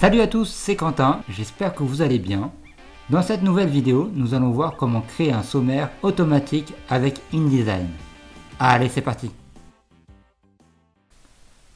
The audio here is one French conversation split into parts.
Salut à tous, c'est Quentin, j'espère que vous allez bien. Dans cette nouvelle vidéo, nous allons voir comment créer un sommaire automatique avec InDesign. Allez, c'est parti.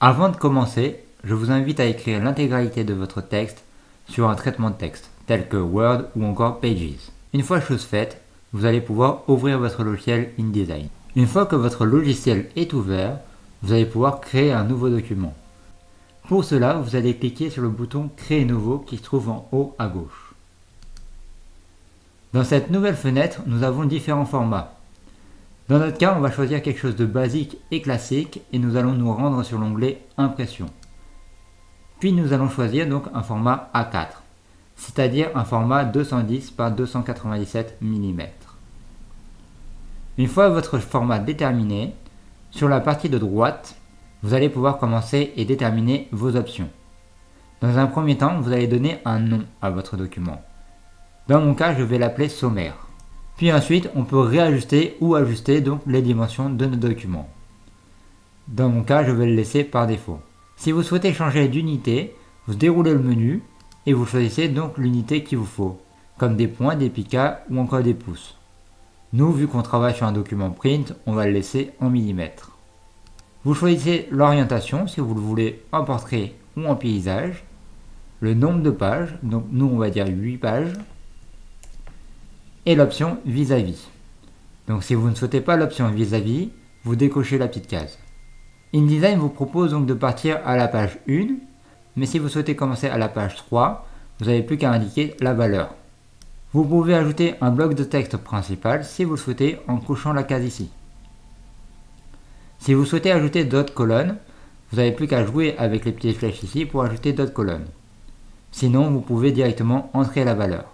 Avant de commencer, je vous invite à écrire l'intégralité de votre texte sur un traitement de texte, tel que Word ou encore Pages. Une fois chose faite, vous allez pouvoir ouvrir votre logiciel InDesign. Une fois que votre logiciel est ouvert, vous allez pouvoir créer un nouveau document. Pour cela, vous allez cliquer sur le bouton Créer nouveau qui se trouve en haut à gauche. Dans cette nouvelle fenêtre, nous avons différents formats. Dans notre cas, on va choisir quelque chose de basique et classique et nous allons nous rendre sur l'onglet Impression. Puis nous allons choisir donc un format A4, c'est-à-dire un format 210 par 297 mm. Une fois votre format déterminé, sur la partie de droite, vous allez pouvoir commencer et déterminer vos options. Dans un premier temps, vous allez donner un nom à votre document. Dans mon cas, je vais l'appeler sommaire. Puis ensuite, on peut réajuster ou ajuster donc les dimensions de nos documents. Dans mon cas, je vais le laisser par défaut. Si vous souhaitez changer d'unité, vous déroulez le menu et vous choisissez donc l'unité qu'il vous faut, comme des points, des picas ou encore des pouces. Nous, vu qu'on travaille sur un document print, on va le laisser en millimètres. Vous choisissez l'orientation, si vous le voulez en portrait ou en paysage, le nombre de pages, donc nous on va dire 8 pages, et l'option vis-à-vis. Donc si vous ne souhaitez pas l'option vis-à-vis, vous décochez la petite case. InDesign vous propose donc de partir à la page 1, mais si vous souhaitez commencer à la page 3, vous n'avez plus qu'à indiquer la valeur. Vous pouvez ajouter un bloc de texte principal si vous le souhaitez en cochant la case ici. Si vous souhaitez ajouter d'autres colonnes, vous n'avez plus qu'à jouer avec les petites flèches ici pour ajouter d'autres colonnes. Sinon, vous pouvez directement entrer la valeur.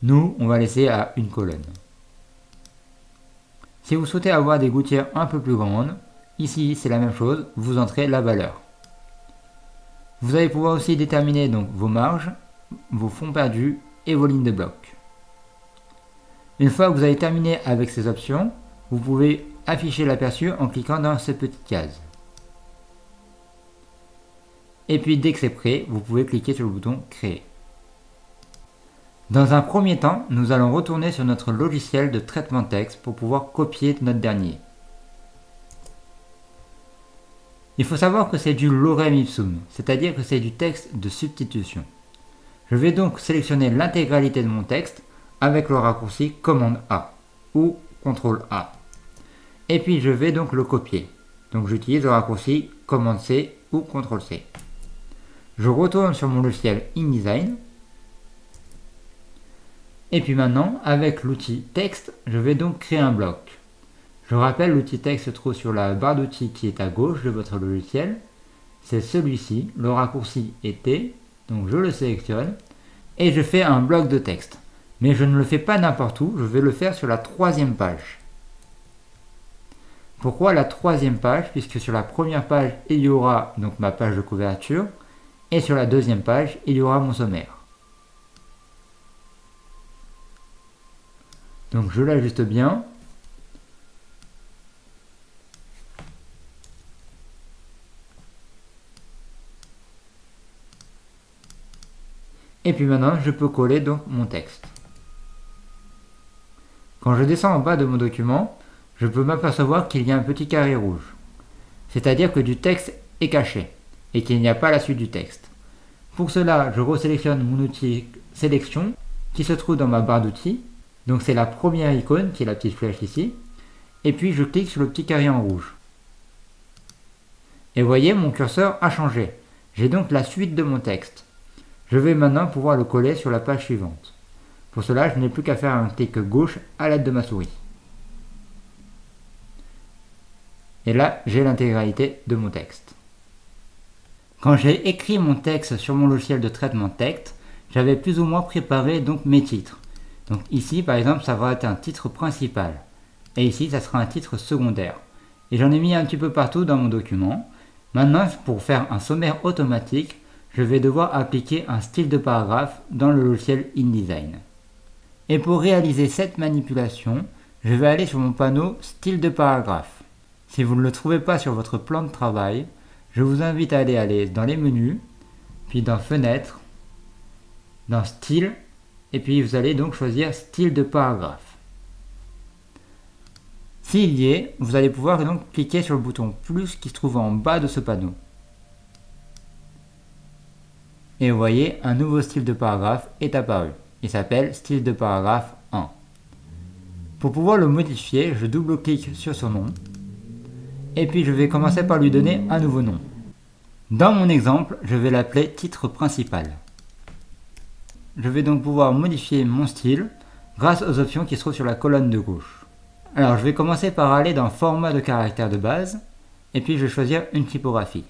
Nous, on va laisser à une colonne. Si vous souhaitez avoir des gouttières un peu plus grandes, ici c'est la même chose, vous entrez la valeur. Vous allez pouvoir aussi déterminer donc vos marges, vos fonds perdus et vos lignes de bloc. Une fois que vous avez terminé avec ces options, vous pouvez afficher l'aperçu en cliquant dans cette petite case. Et puis dès que c'est prêt, vous pouvez cliquer sur le bouton Créer. Dans un premier temps, nous allons retourner sur notre logiciel de traitement de texte pour pouvoir copier notre dernier. Il faut savoir que c'est du lorem ipsum, c'est-à-dire que c'est du texte de substitution. Je vais donc sélectionner l'intégralité de mon texte avec le raccourci Commande A ou Ctrl A. Et puis je vais donc le copier. Donc j'utilise le raccourci Commande C ou Ctrl C. Je retourne sur mon logiciel InDesign. Et puis maintenant, avec l'outil texte, je vais donc créer un bloc. Je rappelle, l'outil texte se trouve sur la barre d'outils qui est à gauche de votre logiciel. C'est celui-ci, le raccourci est T, donc je le sélectionne et je fais un bloc de texte. Mais je ne le fais pas n'importe où, je vais le faire sur la 3e page. Pourquoi la 3e page? Puisque sur la première page, il y aura donc ma page de couverture et sur la 2e page, il y aura mon sommaire. Donc je l'ajuste bien. Et puis maintenant, je peux coller donc mon texte. Quand je descends en bas de mon document, je peux m'apercevoir qu'il y a un petit carré rouge. C'est-à-dire que du texte est caché et qu'il n'y a pas la suite du texte. Pour cela, je resélectionne mon outil sélection qui se trouve dans ma barre d'outils. Donc c'est la première icône qui est la petite flèche ici. Et puis je clique sur le petit carré en rouge. Et vous voyez, mon curseur a changé. J'ai donc la suite de mon texte. Je vais maintenant pouvoir le coller sur la page suivante. Pour cela, je n'ai plus qu'à faire un clic gauche à l'aide de ma souris. Et là, j'ai l'intégralité de mon texte. Quand j'ai écrit mon texte sur mon logiciel de traitement de texte, j'avais plus ou moins préparé donc mes titres. Donc ici, par exemple, ça va être un titre principal. Et ici, ça sera un titre secondaire. Et j'en ai mis un petit peu partout dans mon document. Maintenant, pour faire un sommaire automatique, je vais devoir appliquer un style de paragraphe dans le logiciel InDesign. Et pour réaliser cette manipulation, je vais aller sur mon panneau style de paragraphe. Si vous ne le trouvez pas sur votre plan de travail, je vous invite à aller dans les menus, puis dans Fenêtre, dans Style, et puis vous allez donc choisir Style de paragraphe. S'il y est, vous allez pouvoir donc cliquer sur le bouton plus qui se trouve en bas de ce panneau. Et vous voyez, un nouveau style de paragraphe est apparu. Il s'appelle Style de paragraphe 1. Pour pouvoir le modifier, je double-clique sur son nom. Et puis je vais commencer par lui donner un nouveau nom. Dans mon exemple, je vais l'appeler titre principal. Je vais donc pouvoir modifier mon style grâce aux options qui se trouvent sur la colonne de gauche. Alors je vais commencer par aller dans format de caractère de base. Et puis je vais choisir une typographie.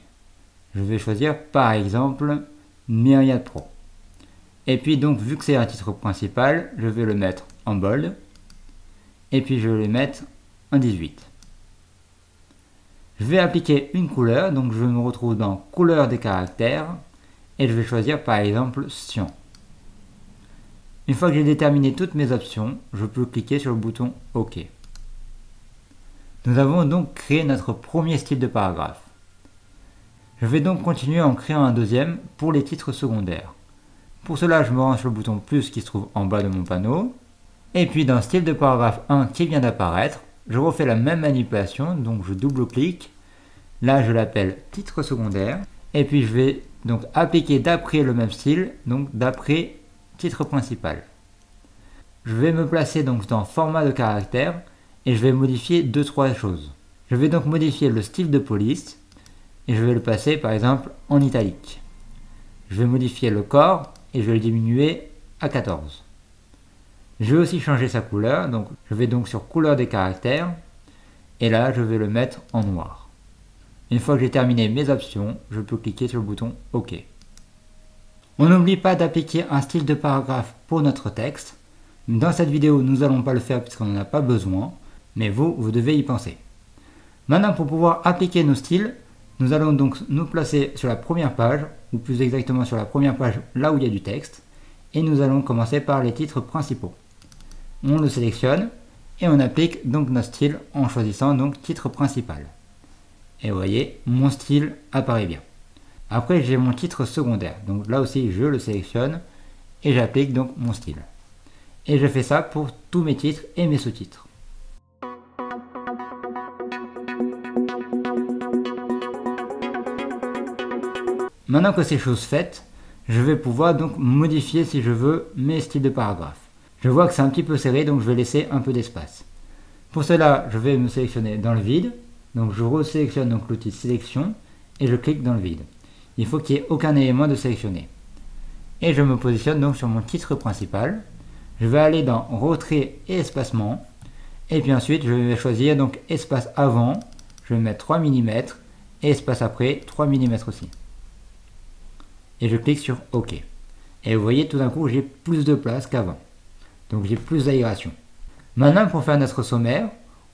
Je vais choisir par exemple Myriad Pro. Et puis donc vu que c'est un titre principal, je vais le mettre en bold. Et puis je vais le mettre en 18. Je vais appliquer une couleur, donc je me retrouve dans couleur des caractères. Et je vais choisir par exemple cyan. Une fois que j'ai déterminé toutes mes options, je peux cliquer sur le bouton OK. Nous avons donc créé notre premier style de paragraphe. Je vais donc continuer en créant un deuxième pour les titres secondaires. Pour cela, je me rends sur le bouton plus qui se trouve en bas de mon panneau. Et puis dans style de paragraphe 1 qui vient d'apparaître, je refais la même manipulation, donc je double-clique. Là, je l'appelle titre secondaire. Et puis je vais donc appliquer d'après le même style, donc d'après titre principal. Je vais me placer donc dans format de caractère et je vais modifier 2-3 choses. Je vais donc modifier le style de police et je vais le passer par exemple en italique. Je vais modifier le corps et je vais le diminuer à 14. Je vais aussi changer sa couleur, donc je vais donc sur couleur des caractères et là je vais le mettre en noir. Une fois que j'ai terminé mes options, je peux cliquer sur le bouton OK. On n'oublie pas d'appliquer un style de paragraphe pour notre texte. Dans cette vidéo, nous n'allons pas le faire puisqu'on n'en a pas besoin, mais vous devez y penser. Maintenant, pour pouvoir appliquer nos styles, nous allons donc nous placer sur la première page, ou plus exactement sur la première page là où il y a du texte, et nous allons commencer par les titres principaux. On le sélectionne et on applique donc notre style en choisissant donc titre principal. Et vous voyez, mon style apparaît bien. Après, j'ai mon titre secondaire, donc là aussi je le sélectionne et j'applique donc mon style. Et je fais ça pour tous mes titres et mes sous-titres. Maintenant que ces choses faites, je vais pouvoir donc modifier si je veux mes styles de paragraphe. Je vois que c'est un petit peu serré, donc je vais laisser un peu d'espace. Pour cela, je vais me sélectionner dans le vide. Donc je resélectionne donc l'outil sélection et je clique dans le vide. Il faut qu'il n'y ait aucun élément de sélectionné. Et je me positionne donc sur mon titre principal. Je vais aller dans retrait et espacement. Et puis ensuite, je vais choisir donc espace avant. Je vais mettre 3 mm et espace après 3 mm aussi. Et je clique sur OK. Et vous voyez, tout d'un coup, j'ai plus de place qu'avant. Donc j'ai plus d'aération. Maintenant, pour faire notre sommaire,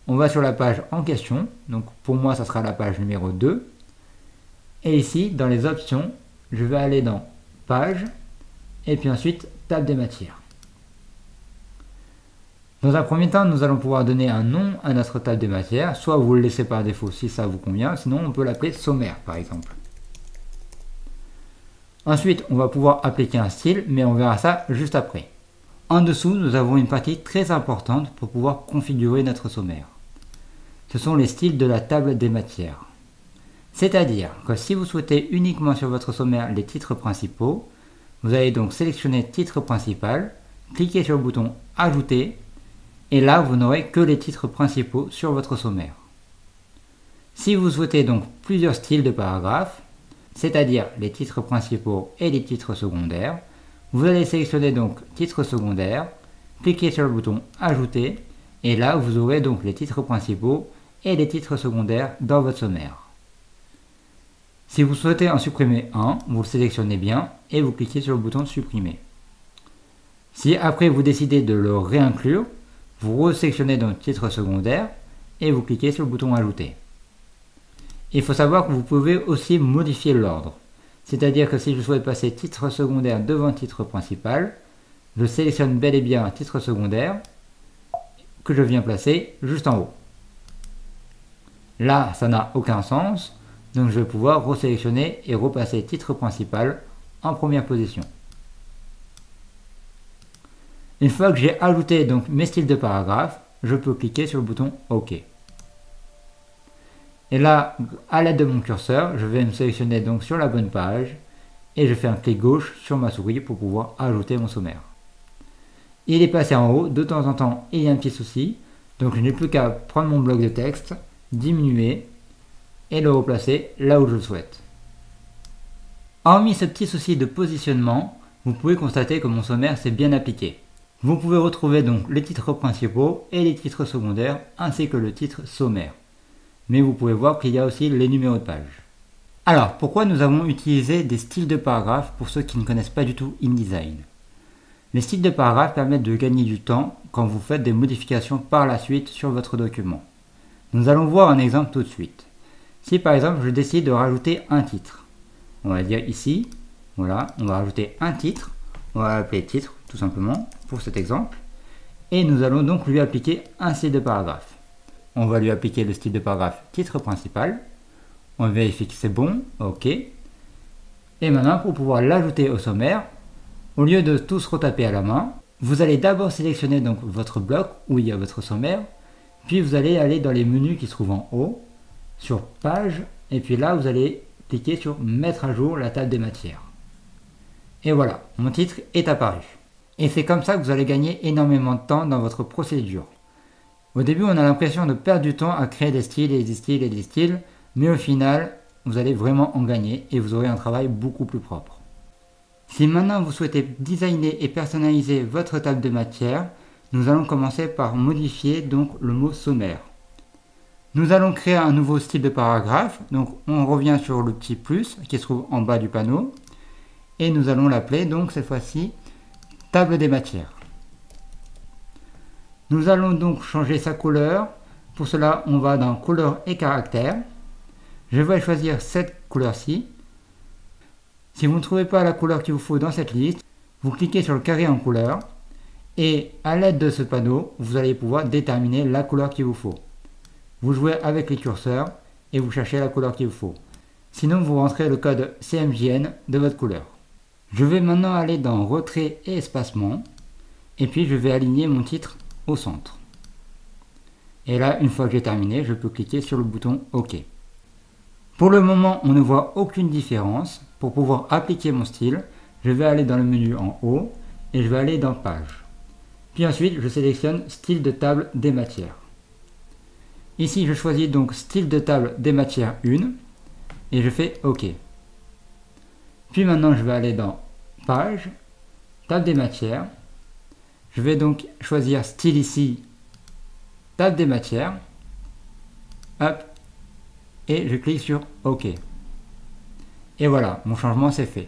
on va sur la page en question. Donc pour moi, ça sera la page numéro 2. Et ici, dans les options, je vais aller dans Page et puis ensuite Table des matières. Dans un premier temps, nous allons pouvoir donner un nom à notre table des matières. Soit vous le laissez par défaut si ça vous convient, sinon on peut l'appeler sommaire par exemple. Ensuite, on va pouvoir appliquer un style, mais on verra ça juste après. En dessous, nous avons une partie très importante pour pouvoir configurer notre sommaire. Ce sont les styles de la table des matières. C'est-à-dire que si vous souhaitez uniquement sur votre sommaire les titres principaux, vous allez donc sélectionner titre principal, cliquer sur le bouton Ajouter, et là vous n'aurez que les titres principaux sur votre sommaire. Si vous souhaitez donc plusieurs styles de paragraphes, c'est-à-dire les titres principaux et les titres secondaires, vous allez sélectionner donc titre secondaire, cliquer sur le bouton Ajouter, et là vous aurez donc les titres principaux et les titres secondaires dans votre sommaire. Si vous souhaitez en supprimer un, vous le sélectionnez bien et vous cliquez sur le bouton Supprimer. Si après vous décidez de le réinclure, vous resélectionnez donc titre secondaire et vous cliquez sur le bouton Ajouter. Il faut savoir que vous pouvez aussi modifier l'ordre. C'est-à-dire que si je souhaite passer titre secondaire devant titre principal, je sélectionne bel et bien titre secondaire que je viens placer juste en haut. Là, ça n'a aucun sens, donc je vais pouvoir resélectionner et repasser titre principal en première position. Une fois que j'ai ajouté donc mes styles de paragraphe, je peux cliquer sur le bouton OK. Et là, à l'aide de mon curseur, je vais me sélectionner donc sur la bonne page et je fais un clic gauche sur ma souris pour pouvoir ajouter mon sommaire. Il est passé en haut, de temps en temps il y a un petit souci, donc je n'ai plus qu'à prendre mon bloc de texte, diminuer et le replacer là où je le souhaite. Hormis ce petit souci de positionnement, vous pouvez constater que mon sommaire s'est bien appliqué. Vous pouvez retrouver donc les titres principaux et les titres secondaires ainsi que le titre sommaire. Mais vous pouvez voir qu'il y a aussi les numéros de page. Alors, pourquoi nous avons utilisé des styles de paragraphe pour ceux qui ne connaissent pas du tout InDesign? Les styles de paragraphe permettent de gagner du temps quand vous faites des modifications par la suite sur votre document. Nous allons voir un exemple tout de suite. Si par exemple je décide de rajouter un titre, on va dire ici, voilà, on va rajouter un titre, on va l'appeler titre tout simplement pour cet exemple, et nous allons donc lui appliquer un style de paragraphe. On va lui appliquer le style de paragraphe titre principal, on vérifie que c'est bon, ok, et maintenant pour pouvoir l'ajouter au sommaire, au lieu de tous retaper à la main, vous allez d'abord sélectionner donc votre bloc où il y a votre sommaire, puis vous allez aller dans les menus qui se trouvent en haut, sur page, et puis là vous allez cliquer sur mettre à jour la table des matières. Et voilà, mon titre est apparu. Et c'est comme ça que vous allez gagner énormément de temps dans votre procédure. Au début on a l'impression de perdre du temps à créer des styles et des styles et des styles, mais au final vous allez vraiment en gagner et vous aurez un travail beaucoup plus propre. Si maintenant vous souhaitez designer et personnaliser votre table de matière, nous allons commencer par modifier donc le mot sommaire. Nous allons créer un nouveau style de paragraphe, donc on revient sur le petit plus qui se trouve en bas du panneau et nous allons l'appeler donc cette fois-ci table des matières. Nous allons donc changer sa couleur, pour cela on va dans couleur et caractère. Je vais choisir cette couleur-ci. Si vous ne trouvez pas la couleur qu'il vous faut dans cette liste, vous cliquez sur le carré en couleur et à l'aide de ce panneau, vous allez pouvoir déterminer la couleur qu'il vous faut. Vous jouez avec les curseurs et vous cherchez la couleur qu'il vous faut. Sinon, vous rentrez le code CMJN de votre couleur. Je vais maintenant aller dans retrait et espacement et puis je vais aligner mon titre au centre. Et là, une fois que j'ai terminé, je peux cliquer sur le bouton OK. Pour le moment, on ne voit aucune différence. Pour pouvoir appliquer mon style, je vais aller dans le menu en haut et je vais aller dans Page. Puis ensuite, je sélectionne Style de table des matières. Ici, je choisis donc Style de table des matières 1 et je fais OK. Puis maintenant, je vais aller dans Page, Table des matières. Je vais donc choisir Style ici, Table des matières. Hop. Et je clique sur OK. Et voilà, mon changement s'est fait.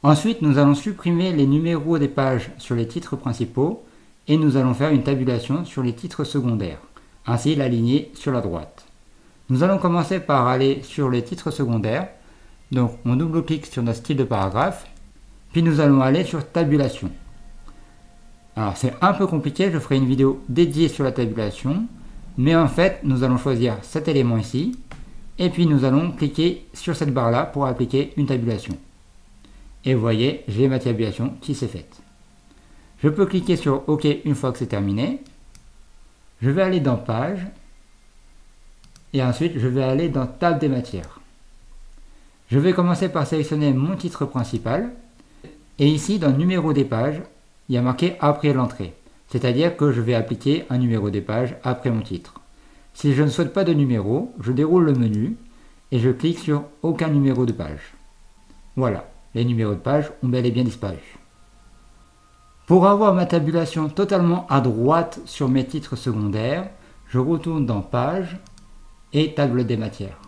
Ensuite, nous allons supprimer les numéros des pages sur les titres principaux et nous allons faire une tabulation sur les titres secondaires, ainsi l'aligner sur la droite. Nous allons commencer par aller sur les titres secondaires, donc on double-clique sur notre style de paragraphe, puis nous allons aller sur tabulation. Alors c'est un peu compliqué, je ferai une vidéo dédiée sur la tabulation, mais en fait nous allons choisir cet élément ici, et puis nous allons cliquer sur cette barre là pour appliquer une tabulation. Et vous voyez, j'ai ma tabulation qui s'est faite. Je peux cliquer sur OK une fois que c'est terminé. Je vais aller dans Page. Et ensuite, je vais aller dans Table des matières. Je vais commencer par sélectionner mon titre principal. Et ici, dans Numéro des pages, il y a marqué après l'entrée. C'est-à-dire que je vais appliquer un numéro des pages après mon titre. Si je ne souhaite pas de numéro, je déroule le menu et je clique sur Aucun numéro de page. Voilà, les numéros de page ont bel et bien disparu. Pour avoir ma tabulation totalement à droite sur mes titres secondaires, je retourne dans Page et Table des matières.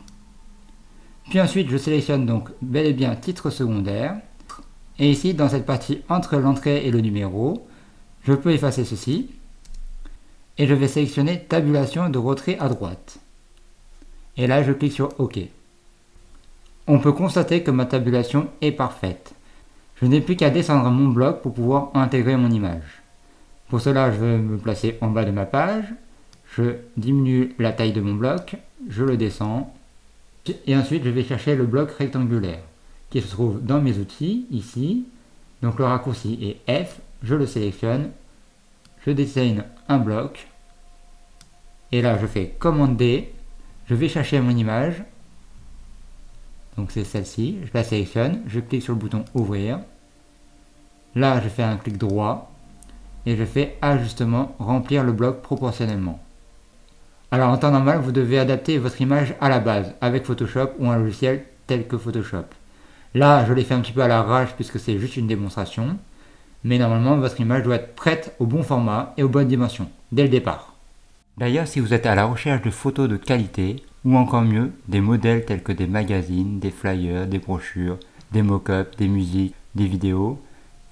Puis ensuite, je sélectionne donc bel et bien titre secondaire. Et ici, dans cette partie entre l'entrée et le numéro, je peux effacer ceci. Et je vais sélectionner Tabulation de retrait à droite. Et là, je clique sur OK. On peut constater que ma tabulation est parfaite. Je n'ai plus qu'à descendre mon bloc pour pouvoir intégrer mon image. Pour cela, je vais me placer en bas de ma page. Je diminue la taille de mon bloc. Je le descends. Et ensuite, je vais chercher le bloc rectangulaire. qui se trouve dans mes outils, ici. Donc le raccourci est F, je le sélectionne, je dessine un bloc, et là je fais commande D, je vais chercher mon image, donc c'est celle-ci, je la sélectionne, je clique sur le bouton ouvrir, là je fais un clic droit, et je fais ajustement, remplir le bloc proportionnellement. Alors en temps normal, vous devez adapter votre image à la base, avec Photoshop ou un logiciel tel que Photoshop. Là, je l'ai fait un petit peu à l'arrache puisque c'est juste une démonstration, mais normalement votre image doit être prête au bon format et aux bonnes dimensions, dès le départ. D'ailleurs, si vous êtes à la recherche de photos de qualité, ou encore mieux, des modèles tels que des magazines, des flyers, des brochures, des mock-ups, des musiques, des vidéos,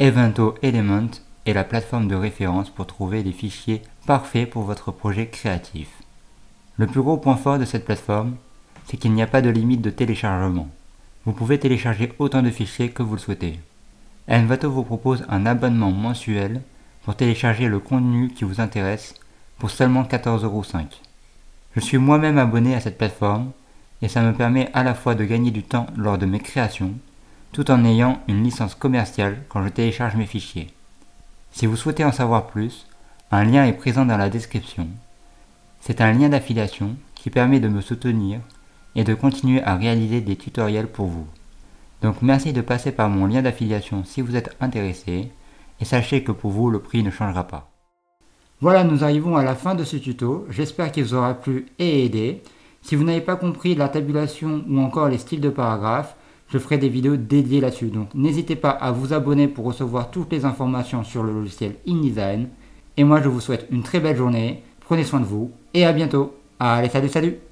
Evento Element est la plateforme de référence pour trouver des fichiers parfaits pour votre projet créatif. Le plus gros point fort de cette plateforme, c'est qu'il n'y a pas de limite de téléchargement. Vous pouvez télécharger autant de fichiers que vous le souhaitez. Envato vous propose un abonnement mensuel pour télécharger le contenu qui vous intéresse pour seulement 14,05 €. Je suis moi-même abonné à cette plateforme et ça me permet à la fois de gagner du temps lors de mes créations, tout en ayant une licence commerciale quand je télécharge mes fichiers. Si vous souhaitez en savoir plus, un lien est présent dans la description. C'est un lien d'affiliation qui permet de me soutenir et de continuer à réaliser des tutoriels pour vous. Donc merci de passer par mon lien d'affiliation si vous êtes intéressé et sachez que pour vous le prix ne changera pas. Voilà, nous arrivons à la fin de ce tuto, j'espère qu'il vous aura plu et aidé. Si vous n'avez pas compris la tabulation ou encore les styles de paragraphes, je ferai des vidéos dédiées là-dessus. Donc n'hésitez pas à vous abonner pour recevoir toutes les informations sur le logiciel InDesign. Et moi je vous souhaite une très belle journée, prenez soin de vous et à bientôt. Allez, salut, salut!